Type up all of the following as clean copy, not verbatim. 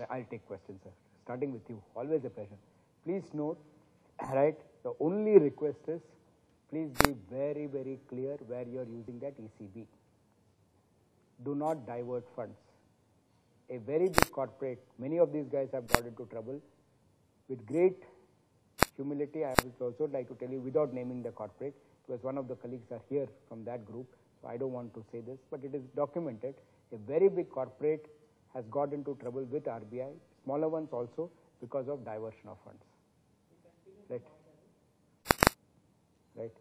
I'll take questions, sir. Starting with you, always a pleasure. Please note, right, the only request is, please be very, very clear where you're using that ECB. Do not divert funds. A very big corporate, many of these guys have got into trouble. With great humility, I would also like to tell you, without naming the corporate, because one of the colleagues are here from that group, so I don't want to say this, but it is documented. A very big corporate has got into trouble with RBI, smaller ones also, because of diversion of funds. Right. Right.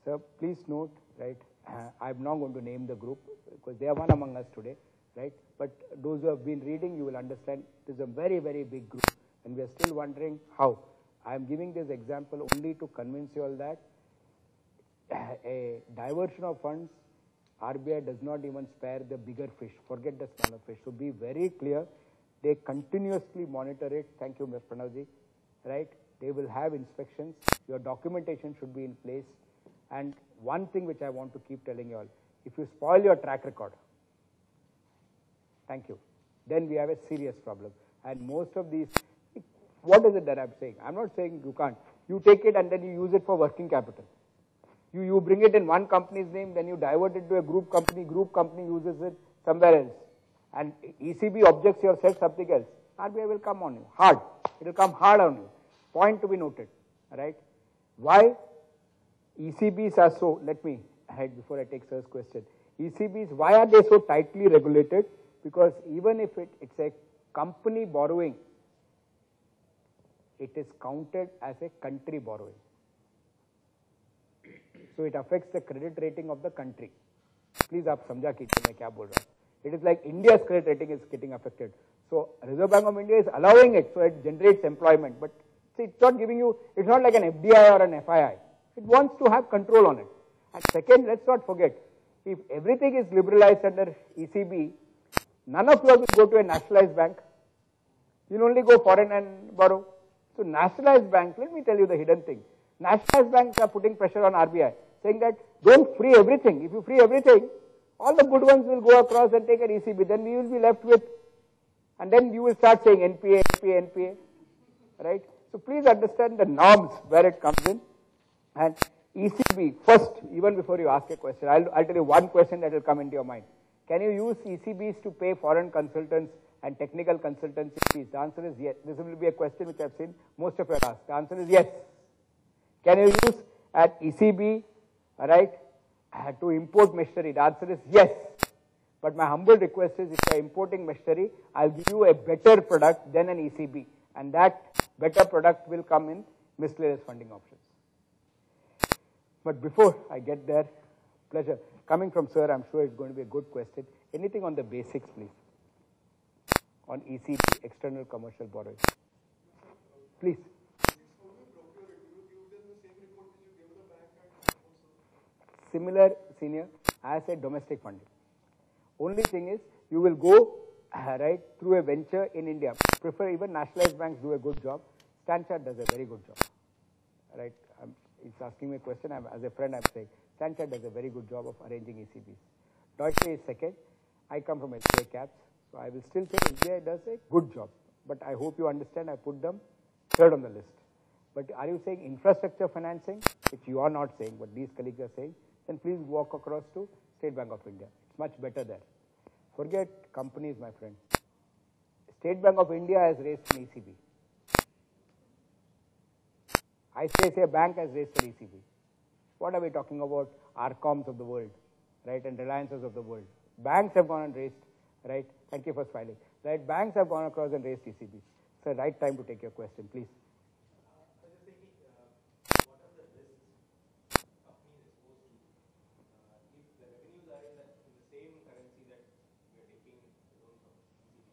So please note, right, I'm not going to name the group because they are one among us today, right? But those who have been reading, you will understand it is a very, very big group, and we are still wondering how. I'm giving this example only to convince you all that a diversion of funds, RBI does not even spare the bigger fish, forget the smaller fish. So be very clear, they continuously monitor it. Thank you, Mr. Pranavji, right? They will have inspections, your documentation should be in place. And one thing which I want to keep telling you all, if you spoil your track record, thank you, then we have a serious problem. And most of these, what is it that I'm saying? I'm not saying you can't. You take it and then you use it for working capital. You bring it in one company's name, then you divert it to a group company uses it somewhere else. And ECB objects you or says something else. RBI will come on you, hard. It will come hard on you. Point to be noted, right? Why ECBs are so, let me, right, before I take sir's question. ECBs, why are they so tightly regulated? Because even if it's a company borrowing, it is counted as a country borrowing. So it affects the credit rating of the country. Please aap samjha kijiye main kya bol raha hu. It is like India's credit rating is getting affected. So Reserve Bank of India is allowing it, so it generates employment. But see, it's not giving you, it's not like an FDI or an FII. It wants to have control on it. And second, let's not forget, if everything is liberalized under ECB, none of you will go to a nationalized bank. You'll only go foreign and borrow. So nationalized banks, let me tell you the hidden thing. Nationalized banks are putting pressure on RBI, saying that don't free everything. If you free everything, all the good ones will go across and take an ECB. Then we will be left with, and then you will start saying NPA, NPA, NPA, right? So please understand the norms where it comes in. And ECB, first, even before you ask a question, I'll tell you one question that will come into your mind. Can you use ECBs to pay foreign consultants and technical consultancy fees? The answer is yes. This will be a question which I've seen most of you ask. The answer is yes. Can you use at ECB, right, to import machinery? The answer is yes. But my humble request is, if you're importing machinery, I'll give you a better product than an ECB. And that better product will come in miscellaneous funding options. But before I get there, pleasure. Coming from sir, I'm sure it's going to be a good question. Anything on the basics, please? On ECB, external commercial borrowing. Please. Similar, senior, as a domestic funding. Only thing is, you will go right through a venture in India. Prefer even nationalized banks do a good job. Stanchart does a very good job. Right? It's asking me a question. As a friend, I'm saying Stanchart does a very good job of arranging ECBs. Deutsche is second. I come from SBI Caps, so I will still say SBI does a good job. But I hope you understand. I put them third on the list. But are you saying infrastructure financing, which you are not saying, but these colleagues are saying? Then please walk across to State Bank of India. It's much better there. Forget companies, my friend. State Bank of India has raised an ECB. ICICI Bank has raised an ECB. What are we talking about? Arcoms of the world, right, and Reliances of the world. Banks have gone and raised, right? Thank you for smiling. Right, banks have gone across and raised ECBs. So right time to take your question, please.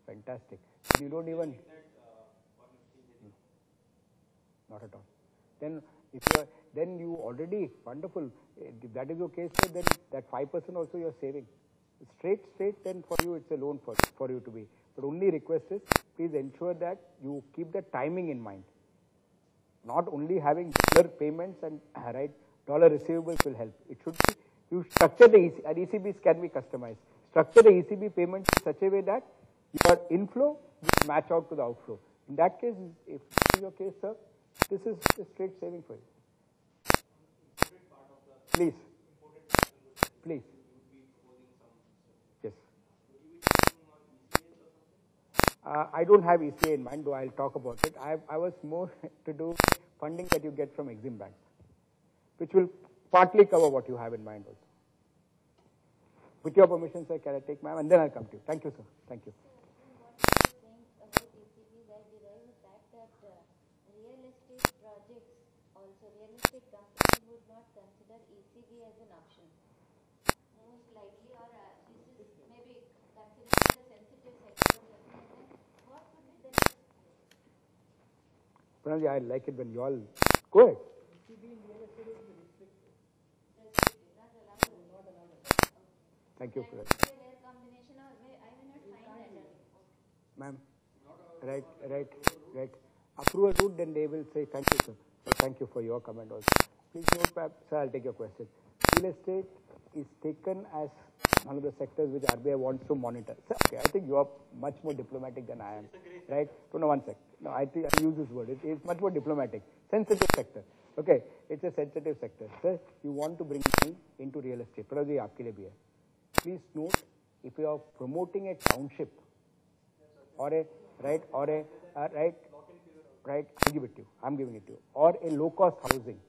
Fantastic. You don't even. Not at all. Then, if you are, then you already wonderful. If that is your case, then that 5% also you are saving. Straight. Then for you it's a loan for you to be. But only request is, please ensure that you keep the timing in mind. Not only having dollar payments and right dollar receivables will help. It should be you structure the ECBs can be customized. Structure the ECB payments in such a way that your inflow will match out to the outflow. In that case, if this is your case, sir, this is a straight saving for you. Please. Please. Yes. I don't have ECA in mind, though I'll talk about it. I was more to do funding that you get from Exim Bank, which will partly cover what you have in mind also. With your permission, sir, can I take ma'am? And then I'll come to you. Thank you, sir. Thank you. Real estate projects, also real estate companies would not consider ECB as an option. Most likely, or this is maybe considered as a sensitive sector. What would be the next? Pranavji, I like it when you all go ahead. ECB in real estate is restricted. Not allowed. Thank you for that. Rare combination, or I will not find that. Ma'am, right. Approval route, then they will say thank you, sir. So thank you for your comment also. Please note, perhaps, sir, I'll take your question. Real estate is taken as one of the sectors which RBI wants to monitor. Sir, okay, I think you are much more diplomatic than I am, right? No, one sec. No, I use this word. It is much more diplomatic. Sensitive sector. Okay, it's a sensitive sector. Sir, you want to bring money into real estate. Pranavji, aapke liye bhi hai. Please note, if you are promoting a township or a right, I'll give it to you. I'm giving it to you. Or a low-cost housing,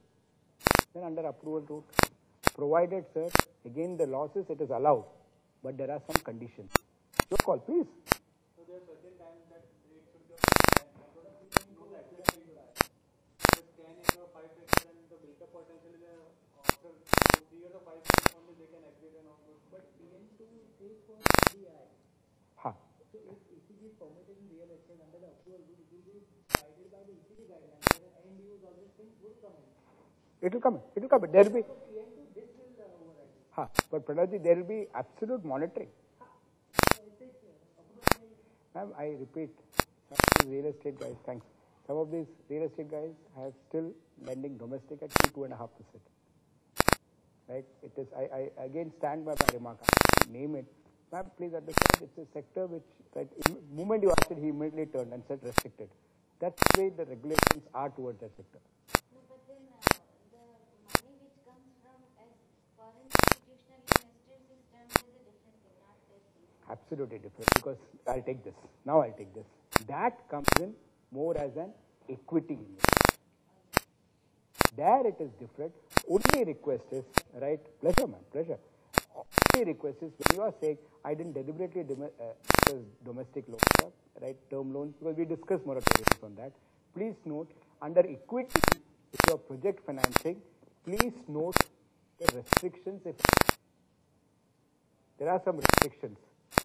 then under approval route, provided, sir, again the law says it is allowed, but there are some conditions. Your call, please. So there are certain times that rate should be know the exact rate you have. Just 10 acre or 5 acre, and the built-up potential is after 3 years or 5 years only they can exit and all those. But PN2 is for CDI. So if ECB is permitted in real estate under the approval route, it will be guided by the ECB guidelines. Where end use all these things would come in. It will come. There will be. So PN2, this will override. But Pranavji, there will be absolute monitoring. Ma'am, I repeat, some of these real estate guys, thanks. Some of these real estate guys have still lending domestic at 2.5%. Right? It is. I again stand by my remark. Name it. Ma'am, please understand, it's a sector which, right, the moment you asked it, he immediately turned and said restricted. That's the way the regulations are towards that sector. No, but then the money which comes from as foreign institutional investors is termed as a different thing, not this. Absolutely different, because I'll take this. Now I'll take this. That comes in more as an equity investment. There it is different. Only request is, right, pleasure ma'am, pleasure. Only request is when you are saying, I didn't deliberately discuss domestic loans, right, term loans, because we discussed moratoriums on that. Please note, under equity, if you are project financing, please note the restrictions. If there are some restrictions,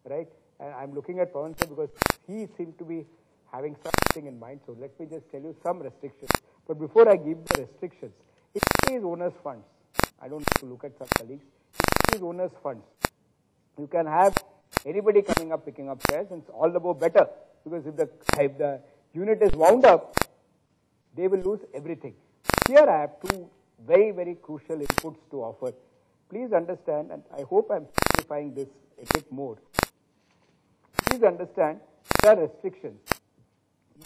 right, and I'm looking at Pawan sir because he seemed to be having something in mind, so let me just tell you some restrictions. But before I give the restrictions, if it is owners' funds, I don't have to look at some colleagues, if it is owners' funds, you can have anybody coming up, picking up shares, and it's all the more better, because if the unit is wound up, they will lose everything. Here I have two very, very crucial inputs to offer. Please understand, and I hope I'm simplifying this a bit more. Please understand, there are restrictions.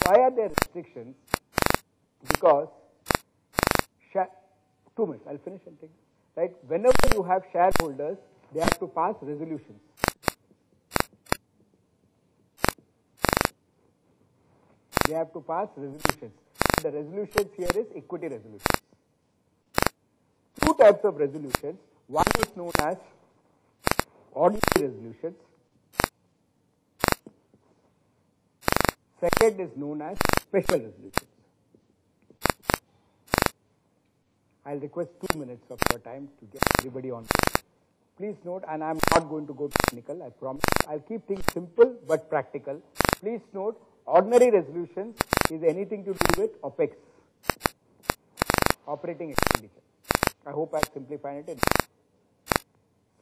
Why are there restrictions? Because, 2 minutes, I'll finish and take it. Right? Whenever you have shareholders, they have to pass resolutions. They have to pass resolutions. The resolutions here is equity resolutions. Two types of resolutions. One is known as ordinary resolutions. Second is known as special resolutions. I'll request 2 minutes of your time to get everybody on. Please note, and I'm not going to go technical, I promise. I'll keep things simple but practical. Please note, ordinary resolutions is anything to do with OPEX, operating expenditure. I hope I've simplified it.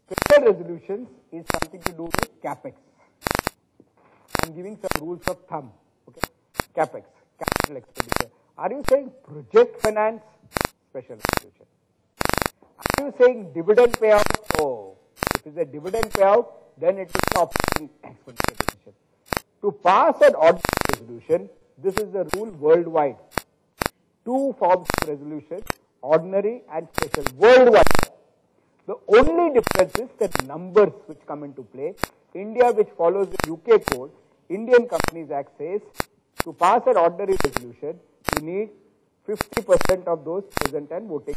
Special resolutions is something to do with CAPEX. I'm giving some rules of thumb. Okay, CAPEX, capital expenditure. Are you saying project finance? Special resolution. Are you saying dividend payout? Oh, if it's a dividend payout, then it is operating expenditure decision. To pass an ordinary resolution, this is the rule worldwide. Two forms of resolution, ordinary and special, worldwide. The only difference is the numbers which come into play. India, which follows the UK code, Indian Companies Act says, to pass an ordinary resolution, you need 50% of those present and voting.